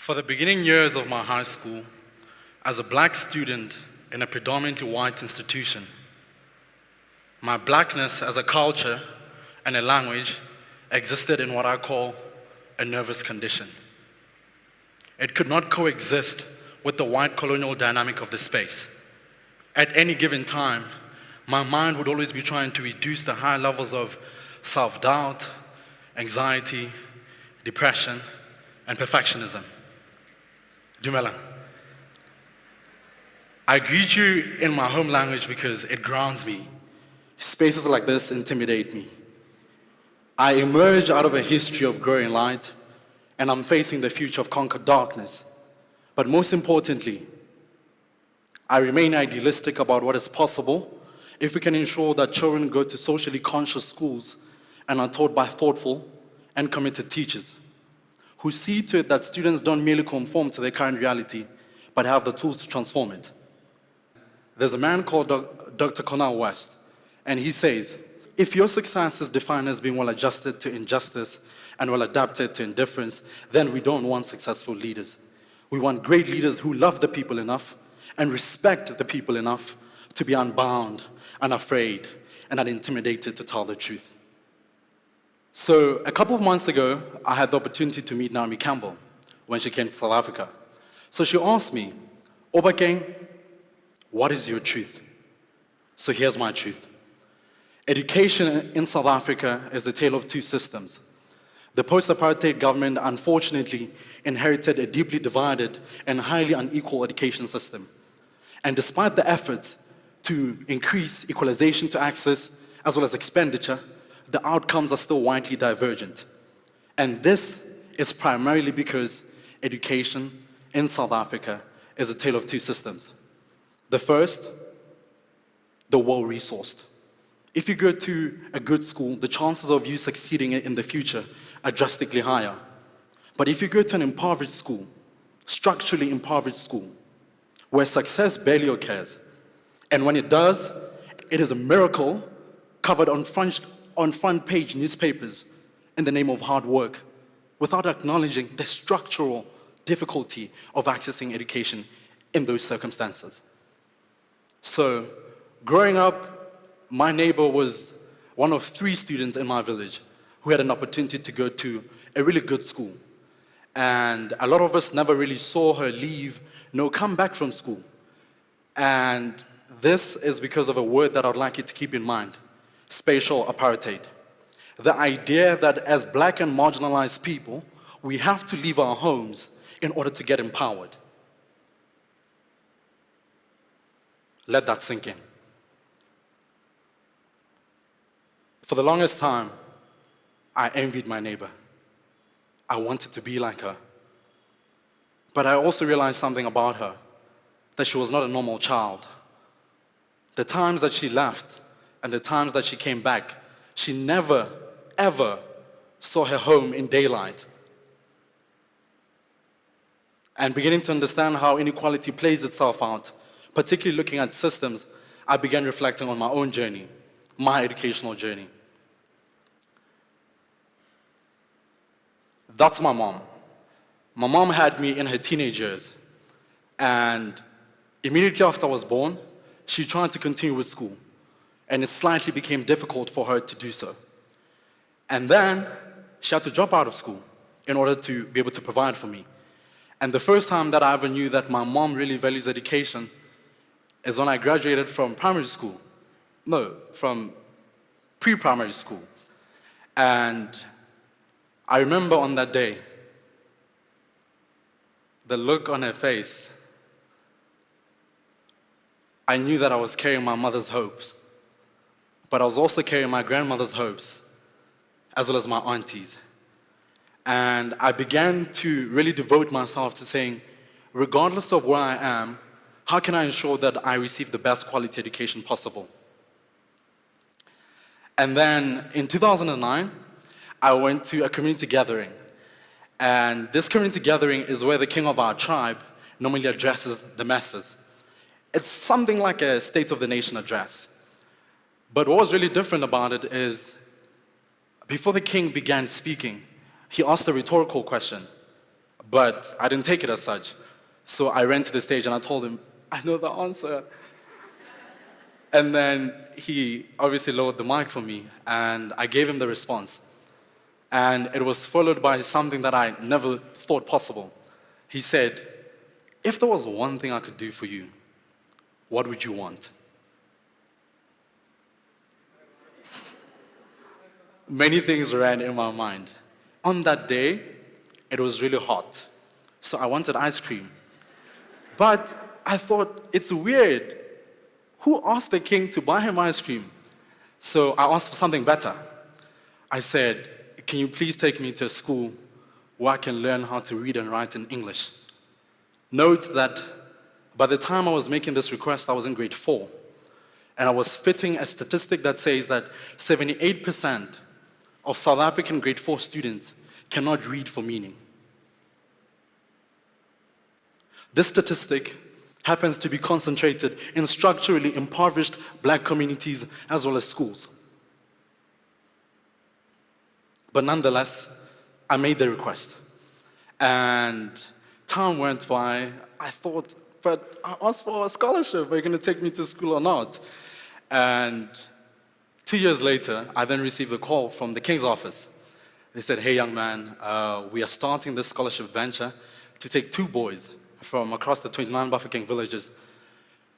For the beginning years of my high school, as a black student in a predominantly white institution, my blackness as a culture and a language existed in what I call a nervous condition. It could not coexist with the white colonial dynamic of the space. At any given time, my mind would always be trying to reduce the high levels of self-doubt, anxiety, depression, and perfectionism. Dumela. I greet you in my home language because it grounds me. Spaces like this intimidate me. I emerge out of a history of growing light, and I'm facing the future of conquered darkness. But most importantly, I remain idealistic about what is possible if we can ensure that children go to socially conscious schools and are taught by thoughtful and committed teachers who see to it that students don't merely conform to their current reality, but have the tools to transform it. There's a man called Dr. Cornel West, and he says, if your success is defined as being well-adjusted to injustice and well-adapted to indifference, then we don't want successful leaders. We want great leaders who love the people enough and respect the people enough to be unbound, unafraid, and unintimidated to tell the truth. So a couple of months ago, I had the opportunity to meet Naomi Campbell when she came to South Africa. So she asked me, Obakeng, what is your truth? So here's my truth. Education in South Africa is the tale of two systems. The post-apartheid government unfortunately inherited a deeply divided and highly unequal education system. And despite the efforts to increase equalization to access as well as expenditure, the outcomes are still widely divergent. And this is primarily because education in South Africa is a tale of two systems. The first, the well-resourced. If you go to a good school, the chances of you succeeding in the future are drastically higher. But if you go to an impoverished school, structurally impoverished school, where success barely occurs, and when it does, it is a miracle covered on front page newspapers in the name of hard work, without acknowledging the structural difficulty of accessing education in those circumstances. So, growing up, my neighbor was one of 3 students in my village who had an opportunity to go to a really good school. And a lot of us never really saw her leave nor come back from school. And this is because of a word that I'd like you to keep in mind: spatial apartheid. The idea that as black and marginalized people, we have to leave our homes in order to get empowered. Let that sink in. For the longest time, I envied my neighbor. I wanted to be like her. But I also realized something about her, that she was not a normal child. The times that she left and the times that she came back, she never, ever saw her home in daylight. And beginning to understand how inequality plays itself out, particularly looking at systems, I began reflecting on my own journey, my educational journey. That's my mom. My mom had me in her teenage years, and immediately after I was born, she tried to continue with school, and it slightly became difficult for her to do so. And then she had to drop out of school in order to be able to provide for me. And the first time that I ever knew that my mom really values education is when I graduated from from pre-primary school. And I remember on that day, the look on her face. I knew that I was carrying my mother's hopes, but I was also carrying my grandmother's hopes, as well as my aunties. And I began to really devote myself to saying, regardless of where I am, how can I ensure that I receive the best quality education possible? And then in 2009, I went to a community gathering. And this community gathering is where the king of our tribe normally addresses the masses. It's something like a State of the Nation address. But what was really different about it is, before the king began speaking, he asked a rhetorical question. But I didn't take it as such. So I ran to the stage and I told him, I know the answer. And then he obviously lowered the mic for me, and I gave him the response. And it was followed by something that I never thought possible. He said, if there was one thing I could do for you, what would you want? Many things ran in my mind. On that day, it was really hot, so I wanted ice cream. But I thought, it's weird. Who asked the king to buy him ice cream? So I asked for something better. I said, can you please take me to a school where I can learn how to read and write in English? Note that by the time I was making this request, I was in grade 4. And I was fitting a statistic that says that 78% of South African grade 4 students cannot read for meaning. This statistic happens to be concentrated in structurally impoverished black communities as well as schools. But nonetheless, I made the request. And time went by. I thought, but I asked for a scholarship. Are you going to take me to school or not? And 2 years later, I then received a call from the King's office. They said, hey, young man, we are starting this scholarship venture to take 2 boys from across the 29 Obakeng villages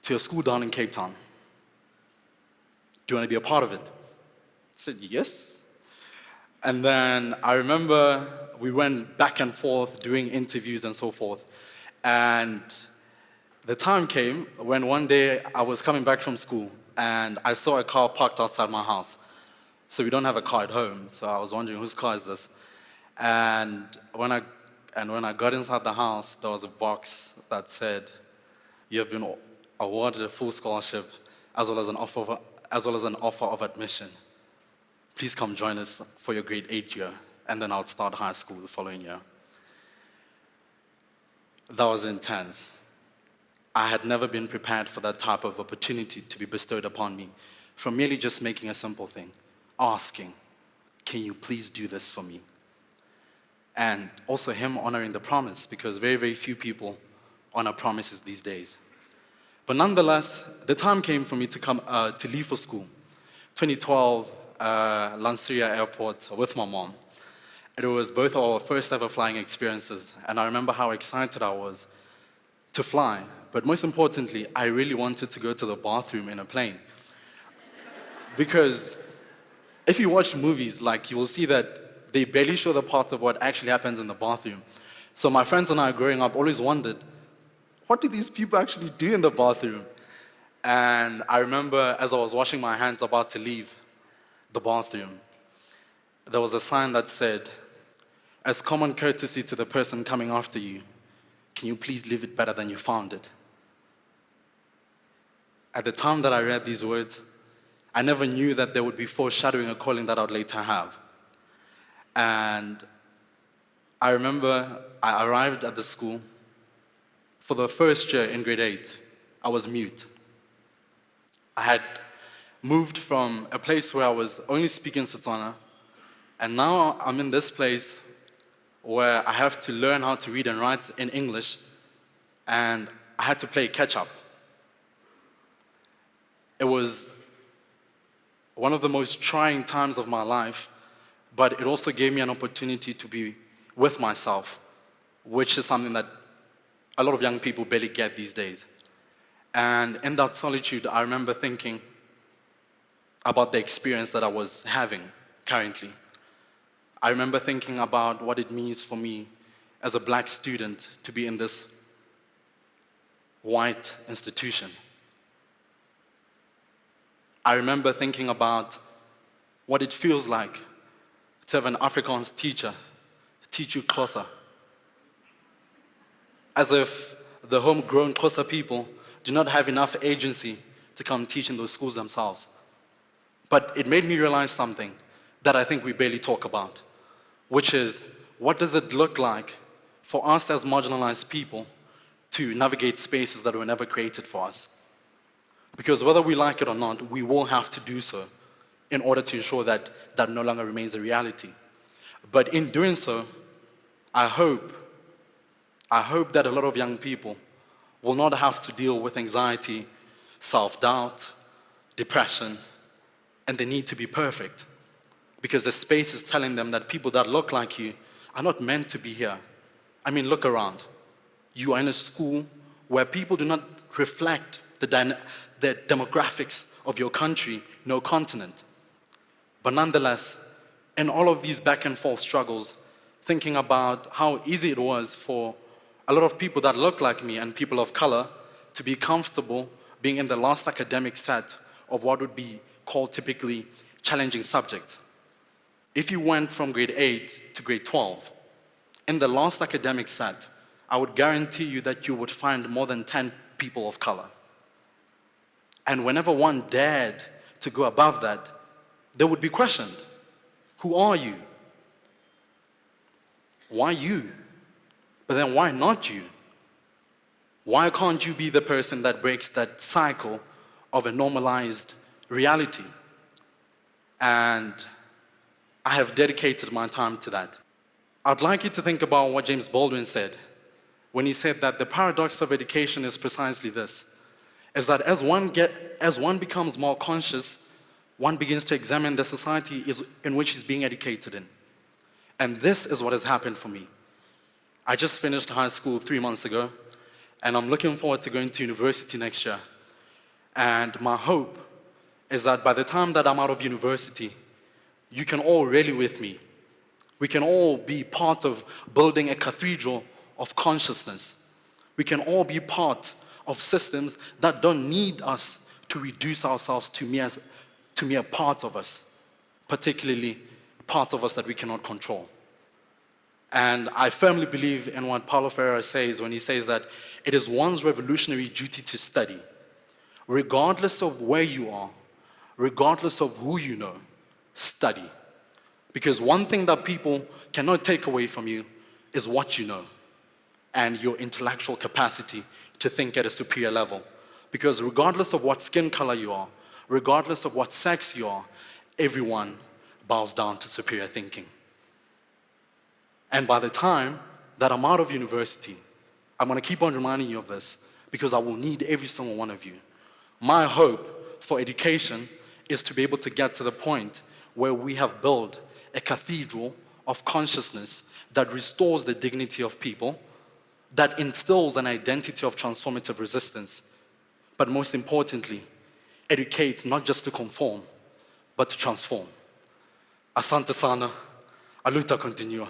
to a school down in Cape Town. Do you want to be a part of it? I said, yes. And then I remember we went back and forth doing interviews and so forth. And the time came when one day I was coming back from school and I saw a car parked outside my house. So we don't have a car at home, so I was wondering, whose car is this? And when I got inside the house, there was a box that said, you have been awarded a full scholarship as well as an offer of admission. Please come join us for your grade 8 year, and then I'll start high school the following year. That was intense. I had never been prepared for that type of opportunity to be bestowed upon me from merely just making a simple thing, asking, can you please do this for me? And also him honoring the promise, because very, very few people honor promises these days. But nonetheless, the time came for me to leave for school. 2012, Lanseria Airport with my mom. It was both our first ever flying experiences, and I remember how excited I was to fly. But most importantly, I really wanted to go to the bathroom in a plane. Because if you watch movies, you will see that they barely show the parts of what actually happens in the bathroom. So my friends and I growing up always wondered, what do these people actually do in the bathroom? And I remember as I was washing my hands about to leave the bathroom, there was a sign that said, as common courtesy to the person coming after you, can you please leave it better than you found it? At the time that I read these words, I never knew that there would be foreshadowing a calling that I would later have. And I remember I arrived at the school. For the first year in grade 8, I was mute. I had moved from a place where I was only speaking Setswana, and now I'm in this place where I have to learn how to read and write in English, and I had to play catch-up. It was one of the most trying times of my life, but it also gave me an opportunity to be with myself, which is something that a lot of young people barely get these days. And in that solitude, I remember thinking about the experience that I was having currently. I remember thinking about what it means for me as a black student to be in this white institution. I remember thinking about what it feels like to have an Afrikaans teacher teach you Xhosa, as if the homegrown Xhosa people do not have enough agency to come teach in those schools themselves. But it made me realize something that I think we barely talk about, which is, what does it look like for us as marginalized people to navigate spaces that were never created for us? Because whether we like it or not, we will have to do so in order to ensure that that no longer remains a reality. But in doing so, I hope I hope that a lot of young people will not have to deal with anxiety, self-doubt, depression, and the need to be perfect. Because the space is telling them that people that look like you are not meant to be here. I mean, look around. You are in a school where people do not reflect the demographics of your country, no continent. But nonetheless, in all of these back and forth struggles, thinking about how easy it was for a lot of people that look like me and people of color to be comfortable being in the last academic set of what would be called typically challenging subjects. If you went from grade 8 to grade 12, in the last academic set, I would guarantee you that you would find more than 10 people of color. And whenever one dared to go above that, they would be questioned. Who are you? Why you? But then why not you? Why can't you be the person that breaks that cycle of a normalized reality? And I have dedicated my time to that. I'd like you to think about what James Baldwin said when he said that the paradox of education is precisely this, is that as one becomes more conscious, one begins to examine the society in which he's being educated in. And this is what has happened for me. I just finished high school 3 months ago, and I'm looking forward to going to university next year. And my hope is that by the time that I'm out of university, you can all rally with me. We can all be part of building a cathedral of consciousness. We can all be part of systems that don't need us to reduce ourselves to mere parts of us, particularly parts of us that we cannot control. And I firmly believe in what Paulo Freire says when he says that it is one's revolutionary duty to study, regardless of where you are, regardless of who you know, study. Because one thing that people cannot take away from you is what you know and your intellectual capacity to think at a superior level. Because regardless of what skin color you are, regardless of what sex you are, everyone bows down to superior thinking. And by the time that I'm out of university, I'm going to keep on reminding you of this because I will need every single one of you. My hope for education is to be able to get to the point where we have built a cathedral of consciousness that restores the dignity of people, that instills an identity of transformative resistance, but most importantly, educates not just to conform, but to transform. Asante sana, aluta continua.